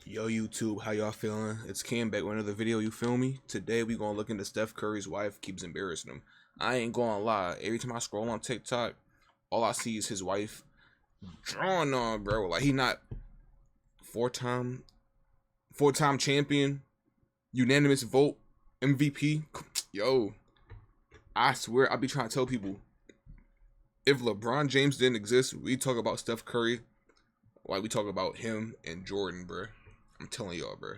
Yo YouTube, how y'all feeling? It's Cam back with another video, you feel me? Today we gonna look into Steph Curry's wife keeps embarrassing him. I ain't gonna lie, every time I scroll on TikTok, all I see is his wife drawing on, bro. Like he not four-time champion, unanimous vote, MVP. Yo, I swear I be trying to tell people, if LeBron James didn't exist, we talk about Steph Curry like we talk about him and Jordan, bro. I'm telling y'all, bro.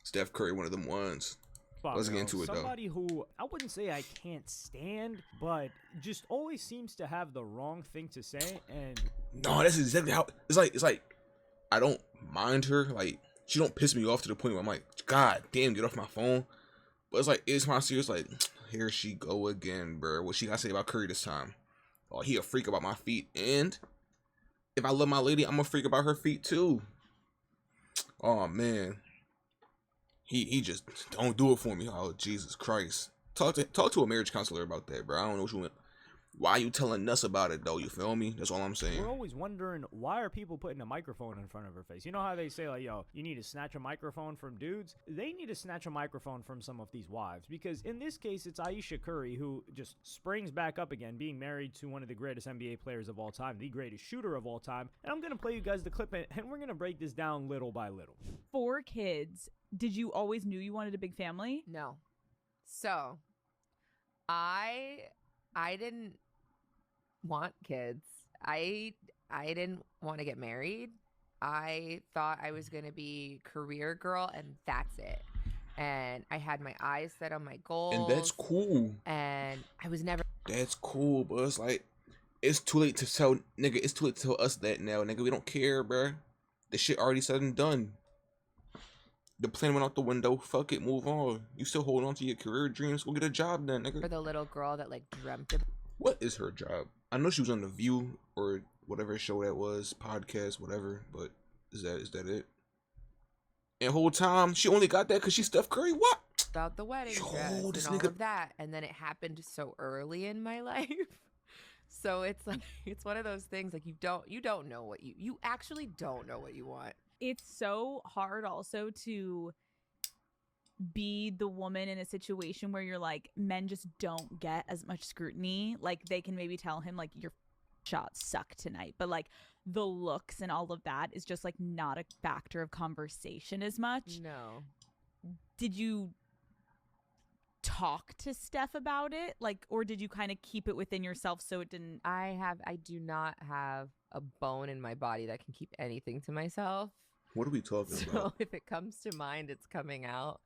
Steph Curry, one of them ones. Let's get into it, though. Somebody who I wouldn't say I can't stand, but just always seems to have the wrong thing to say. And no, that's exactly how it's like. I don't mind her. Like she don't piss me off to the point where I'm like, God damn, get off my phone. But it's my serious. Like here she go again, bro. What she gotta say about Curry this time? Oh, he a freak about my feet, and if I love my lady, I'm a freak about her feet too. Oh man, he just don't do it for me. Oh Jesus Christ! Talk to a marriage counselor about that, bro. I don't know what you want. Why you telling us about it though? You feel me? That's all I'm saying. we're always wondering, why are people putting a microphone in front of her face? You know how they say, like, yo, you need to snatch a microphone from dudes? They need to snatch a microphone from some of these wives, because in this case, it's Ayesha Curry who just springs back up again, being married to one of the greatest NBA players of all time, the greatest shooter of all time. And I'm going to play you guys the clip, and we're going to break this down little by little. 4 kids. Did you always knew you wanted a big family? No. So, I didn't want kids. I didn't want to get married. I thought I was going to be career girl and that's it. And I had my eyes set on my goals. And that's cool. And I was never. That's cool, but it's like it's too late to tell nigga. It's too late to tell us that now, nigga. We don't care, bro. The shit already said and done. The plan went out the window. Fuck it, move on. You still hold on to your career dreams. Go get a job then, nigga. For the little girl that like dreamt of. What is her job? I know she was on The View or whatever show that was, podcast, whatever. But is that it? And whole time she only got that because she's Steph Curry. What? About the wedding dress and all of that, and then it happened so early in my life. So it's like it's one of those things like you don't know what you actually don't know what you want. It's so hard also to be the woman in a situation where you're like, men just don't get as much scrutiny. Like they can maybe tell him like your shots suck tonight, but like the looks and all of that is just like not a factor of conversation as much. No. Did you talk to Steph about it? Like, or did you kind of keep it within yourself so it didn't? I do not have a bone in my body that can keep anything to myself. What are we talking about? So if it comes to mind, it's coming out.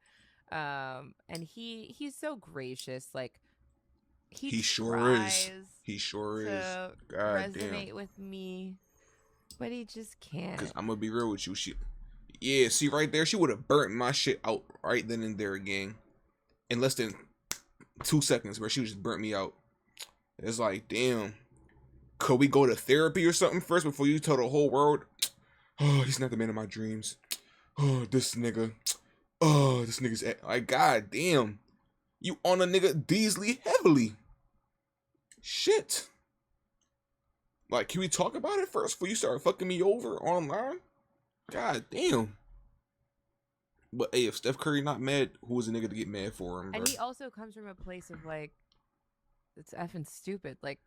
And he's so gracious. Like he sure is. He sure is. God resonate damn. with me, but he just can't. Cause I'm gonna be real with you. Yeah, see right there, she would have burnt my shit out right then and there again, in less than 2 seconds. Where she just burnt me out. It's like, damn. Could we go to therapy or something first before you tell the whole world? Oh, he's not the man of my dreams. Oh, this nigga. Oh, this nigga's like, god damn. You on a nigga Deasley heavily. Shit. Like, can we talk about it first before you start fucking me over online? God damn. But hey, if Steph Curry not mad, who is a nigga to get mad for him, bro? And he also comes from a place of like, it's effing stupid. Like,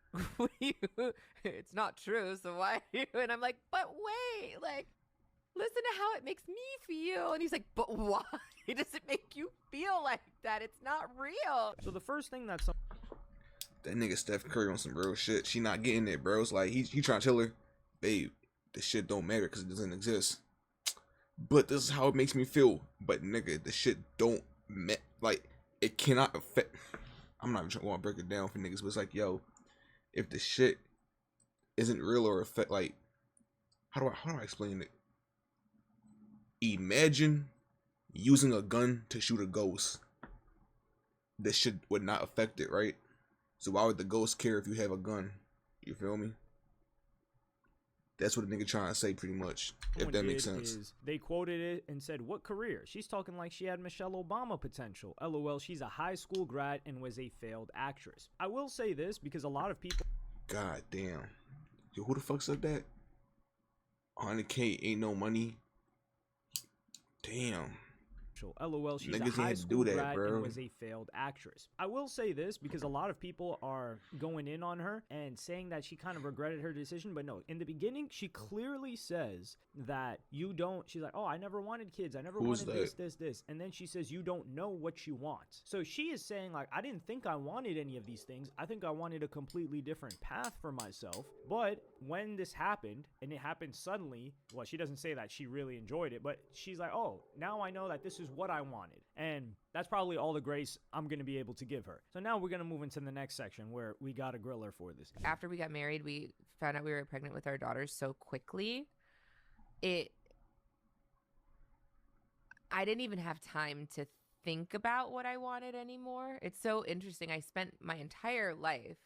it's not true. So why? And I'm like, but wait, like, listen to how it makes me feel. And he's like, but why does it make you feel like that? It's not real. So the first thing that That nigga Steph Curry on some real shit. She not getting it, bro. It's like he trying to tell her, babe, this shit don't matter because it doesn't exist. But this is how it makes me feel. But nigga, the shit don't like it cannot affect. I'm not even going to break it down for niggas, but it's like, yo, if the shit isn't real or affect, like, how do I explain it? Imagine using a gun to shoot a ghost. This shit would not affect it, right? So why would the ghost care if you have a gun? You feel me? That's what a nigga trying to say, pretty much, if that makes sense. They quoted it and said, what career? She's talking like she had Michelle Obama potential. LOL, she's a high school grad and was a failed actress. I will say this because a lot of people... God damn. Yo, who the fuck said that? 100K ain't no money. Damn. LOL, she's Niggas a high ain't school do that, grad bro. and was a failed actress. I will say this because a lot of people are going in on her and saying that she kind of regretted her decision, but no, in the beginning, she clearly says that she's like, oh, I never wanted kids. I never Who's wanted that? this. And then she says, you don't know what you want. So she is saying like, I didn't think I wanted any of these things. I think I wanted a completely different path for myself. But when this happened, and it happened suddenly, well, she doesn't say that she really enjoyed it, but she's like, oh, now I know that this is what I wanted. And that's probably all the grace I'm going to be able to give her. So now we're going to move into the next section where we got to grill her for this. After we got married, we found out we were pregnant with our daughters so quickly. I didn't even have time to think about what I wanted anymore. It's so interesting. I spent my entire life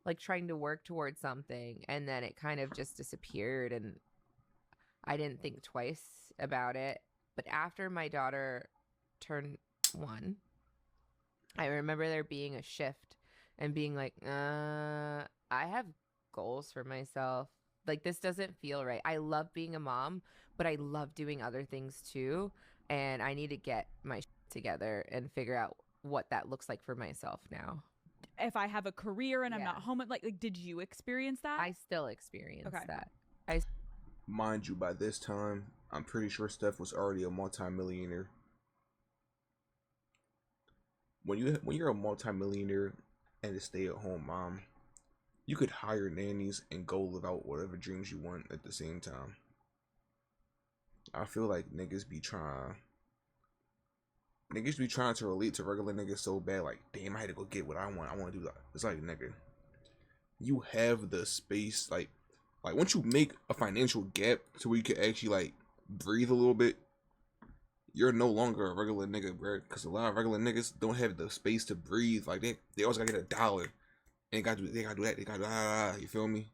like trying to work towards something, and then it kind of just disappeared, and I didn't think twice about it. But after my daughter turned 1, I remember there being a shift and being like, I have goals for myself. Like, this doesn't feel right. I love being a mom, but I love doing other things too. And I need to get my shit together and figure out what that looks like for myself now. If I have a career and I'm Yeah. not home, like did you experience that? I still experience Okay. that. Mind you, by this time, I'm pretty sure Steph was already a multimillionaire. When you're a multimillionaire and a stay-at-home mom, you could hire nannies and go live out whatever dreams you want at the same time. I feel like niggas be trying to relate to regular niggas so bad, like, damn, I had to go get what I want. I want to do that. It's like, nigga, you have the space, like once you make a financial gap to where you can actually like breathe a little bit, you're no longer a regular nigga, bro. Because a lot of regular niggas don't have the space to breathe. Like they always gotta get $1. And they gotta do that. They gotta you feel me?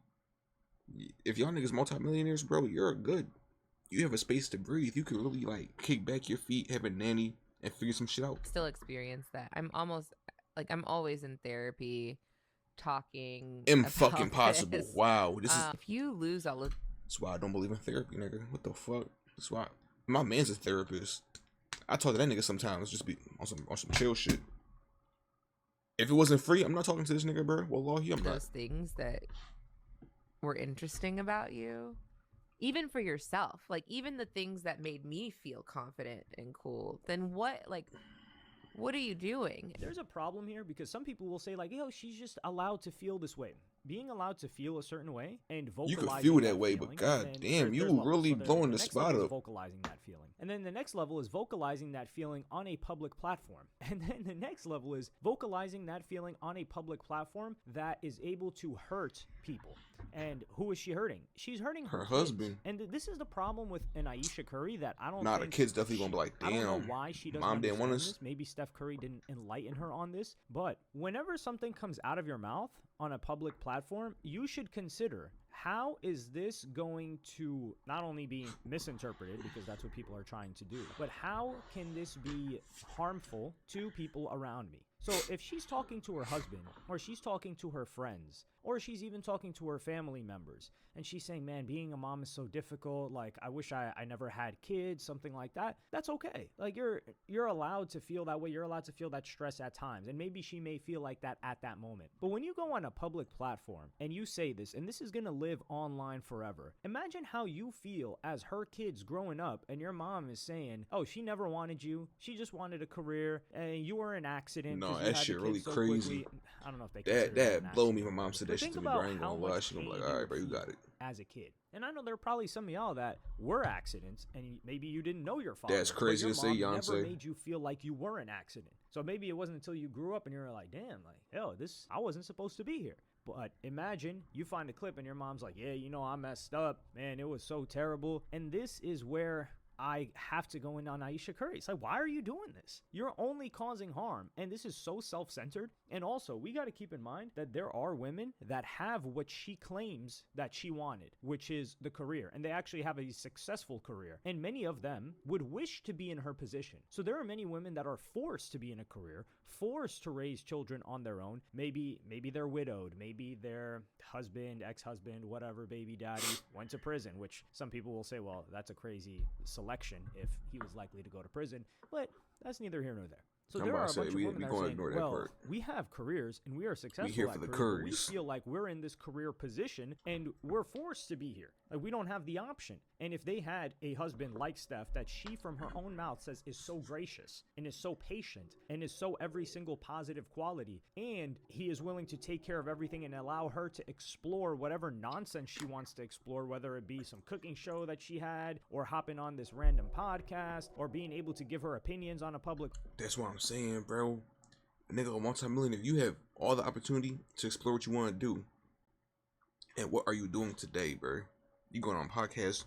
If y'all niggas multimillionaires, bro, you're good. You have a space to breathe. You can really like kick back your feet, have a nanny, and figure some shit out. Still experience that. I'm always in therapy, talking. Fucking about possible. this. Wow, this is. If you lose all of That's why I don't believe in therapy, nigga. What the fuck? That's why my man's a therapist. I talk to that nigga sometimes, just be on some chill shit. If it wasn't free, I'm not talking to this nigga, bro. Wallahi, I'm not. those things that were interesting about you, even for yourself, like even the things that made me feel confident and cool, then what are you doing? There's a problem here because some people will say like, yo, she's just allowed to feel this way. Being allowed to feel a certain way and vocalizing You could feel that way, feeling, but god and damn, you there's levels. really blowing the next spot level is up. vocalizing that feeling. And then the next level is vocalizing that feeling on a public platform. And then the next level is vocalizing that feeling on a public platform that is able to hurt people. And who is she hurting? She's hurting her kids. husband. And this is the problem with an Ayesha Curry that I don't Nah, think the kid's definitely gonna be like, I don't know damn, why she doesn't mom didn't want understand us. this. Maybe Steph Curry didn't enlighten her on this. But whenever something comes out of your mouth on a public platform, you should consider, how is this going to not only be misinterpreted, because that's what people are trying to do, but how can this be harmful to people around me? So if she's talking to her husband, or she's talking to her friends, or she's even talking to her family members, and she's saying, man, being a mom is so difficult, like I wish I never had kids, something like that, that's okay. Like you're allowed to feel that way. You're allowed to feel that stress at times, and maybe she may feel like that at that moment. But when you go on a public platform and you say this, and this is gonna live online forever, imagine how you feel as her kids growing up, and your mom is saying, oh, she never wanted you, she just wanted a career, and you were an accident. No, 'cause you that had the shit kid really so crazy. quickly. I don't know if they consider That an blow me. My accident. mom said But that shit think to me, but about I ain't how gonna lie. much She gonna be pain like, all you right, bro, you would got feel it. as a kid. And I know there are probably some of y'all that were accidents, and maybe you didn't know your father. That's but crazy your to say, mom never Yonsei. made you feel like you were an accident. So maybe it wasn't until you grew up and you were like, damn, like, yo, I wasn't supposed to be here. But imagine you find a clip and your mom's like, yeah, I messed up, man, it was so terrible. And this is where I have to go in on Ayesha Curry. It's like, why are you doing this? You're only causing harm. And this is so self-centered. And also, we got to keep in mind that there are women that have what she claims that she wanted, which is the career. And they actually have a successful career. And many of them would wish to be in her position. So there are many women that are forced to be in a career, forced to raise children on their own. Maybe they're widowed. Maybe their husband, ex-husband, whatever, baby daddy went to prison, which some people will say, well, that's a crazy celebrity selection if he was likely to go to prison. But that's neither here nor there. So I'm there are about a to bunch say, of women that are saying, ignore that well, part. we have careers and we are successful here at for the careers, but we curries. feel like we're in this career position and we're forced to be here. Like, we don't have the option. And if they had a husband like Steph that she from her own mouth says is so gracious and is so patient and is so every single positive quality, and he is willing to take care of everything and allow her to explore whatever nonsense she wants to explore, whether it be some cooking show that she had or hopping on this random podcast or being able to give her opinions on a public. That's what I'm saying, bro. Nigga, a multi-millionaire, you have all the opportunity to explore what you want to do. And what are you doing today, bro? You going on podcasts,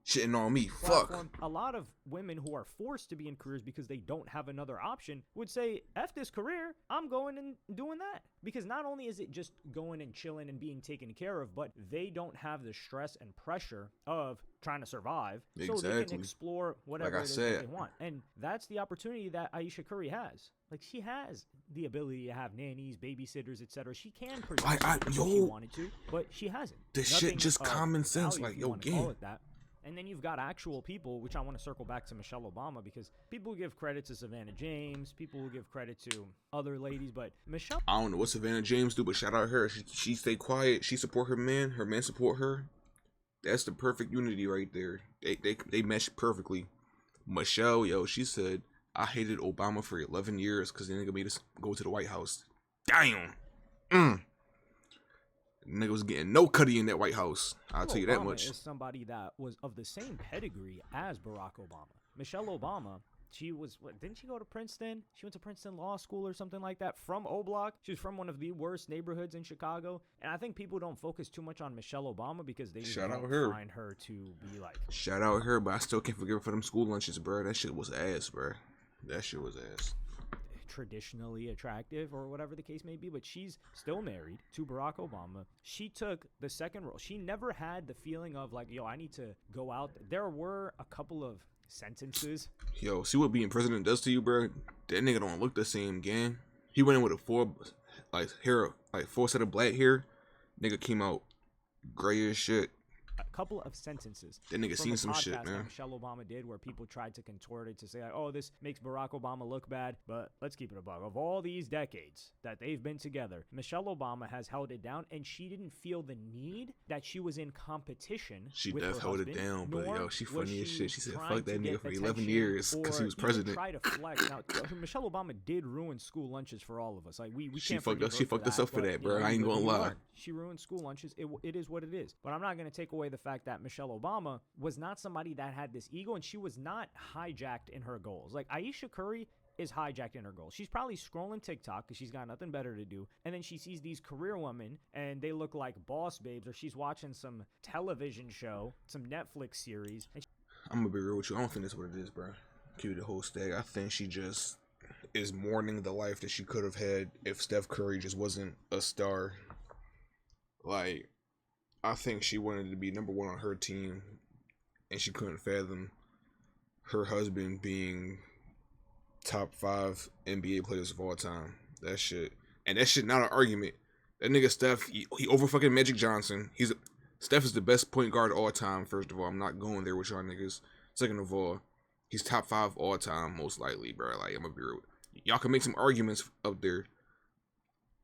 shitting on me. Platform. Fuck. A lot of women who are forced to be in careers because they don't have another option would say, F this career, I'm going and doing that. Because not only is it just going and chilling and being taken care of, but they don't have the stress and pressure of trying to survive. So they can explore whatever it is that they want. And that's the opportunity that Ayesha Curry has. Like, she has the ability to have nannies, babysitters, etc. She can produce if she wanted to, but she hasn't. This shit just common sense. Like, yo, gang. And then you've got actual people, which I want to circle back to Michelle Obama, because people give credit to Savannah James, people will give credit to other ladies, but Michelle... I don't know what Savannah James do, but shout out her. She stay quiet. She support her man support her. That's the perfect unity right there. They mesh perfectly. Michelle, yo, she said, I hated Obama for 11 years because the nigga made us go to the White House. Damn. Nigga was getting no cutty in that White House. I'll tell you that much. Obama is somebody that was of the same pedigree as Barack Obama. Michelle Obama, she was, didn't she go to Princeton? She went to Princeton Law School or something like that from O-Block. She was from one of the worst neighborhoods in Chicago. And I think people don't focus too much on Michelle Obama because they don't find her to be like... Shout out her, but I still can't forgive her for them school lunches, bro. That shit was ass, bro. That shit was ass. Traditionally attractive or whatever the case may be, but she's still married to Barack Obama. She took the second role. She never had the feeling of like, yo, I need to go out. There were a couple of sentences. Yo, see what being president does to you, bro? That nigga don't look the same, gang. He went in with a four set of black hair. Nigga came out gray as shit. A couple of sentences. That nigga seen some shit, man. That Michelle Obama did, where people tried to contort it to say, like, oh, this makes Barack Obama look bad. But let's keep it a buck. Of all these decades that they've been together, Michelle Obama has held it down, and she didn't feel the need that she was in competition. She with def her held husband, it down, but yo, she funny as shit. She said, "Fuck that nigga for 11 years" because he was president. Try to flex. Now, Michelle Obama did ruin school lunches for all of us. Like we she can't. She fucked us up for that, bro. I ain't gonna lie. She ruined school lunches. It is what it is. But I'm not gonna take away the fact that Michelle Obama was not somebody that had this ego, and she was not hijacked in her goals. Like Ayesha Curry is hijacked in her goals. She's probably scrolling TikTok because she's got nothing better to do, and then she sees these career women and they look like boss babes, or she's watching some television show, some Netflix series. And I'm gonna be real with you. I don't think that's what it is, bro. Give you the whole stack. I think she just is mourning the life that she could have had if Steph Curry just wasn't a star. Like, I think she wanted to be number one on her team, and she couldn't fathom her husband being top 5 NBA players of all time. That shit not an argument. That nigga Steph, he over fucking Magic Johnson. Steph is the best point guard of all time. First of all, I'm not going there with y'all niggas. Second of all, he's top 5 all time most likely, bro. Like, I'm gonna be real. Y'all can make some arguments up there.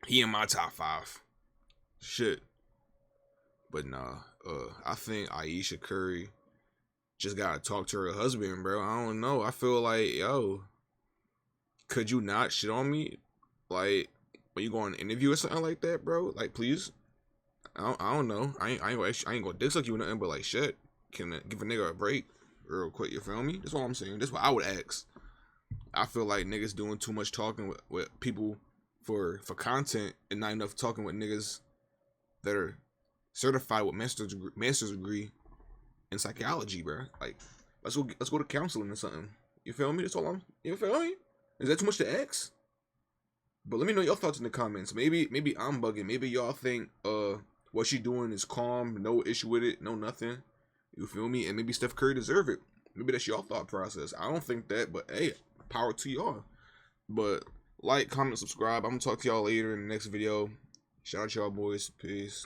He in my top 5. Shit. But nah, I think Ayesha Curry just gotta talk to her husband, bro. I don't know. I feel like, yo, could you not shit on me? Like, when you go on an interview or something like that, bro? Like, please. I don't know. I ain't gonna dick suck you or nothing, but like, shit. Can give a nigga a break real quick, you feel me? That's all I'm saying. That's what I would ask. I feel like niggas doing too much talking with people for content and not enough talking with niggas that are certified with master's degree in psychology, bro. Like, let's go to counseling or something. You feel me? That's all you feel me? Is that too much to ask? But let me know your thoughts in the comments. Maybe I'm bugging. Maybe y'all think what she doing is calm, no issue with it, no nothing. You feel me? And maybe Steph Curry deserve it. Maybe that's y'all thought process. I don't think that, but hey, power to y'all. But like, comment, subscribe. I'm gonna talk to y'all later in the next video. Shout out y'all boys. Peace.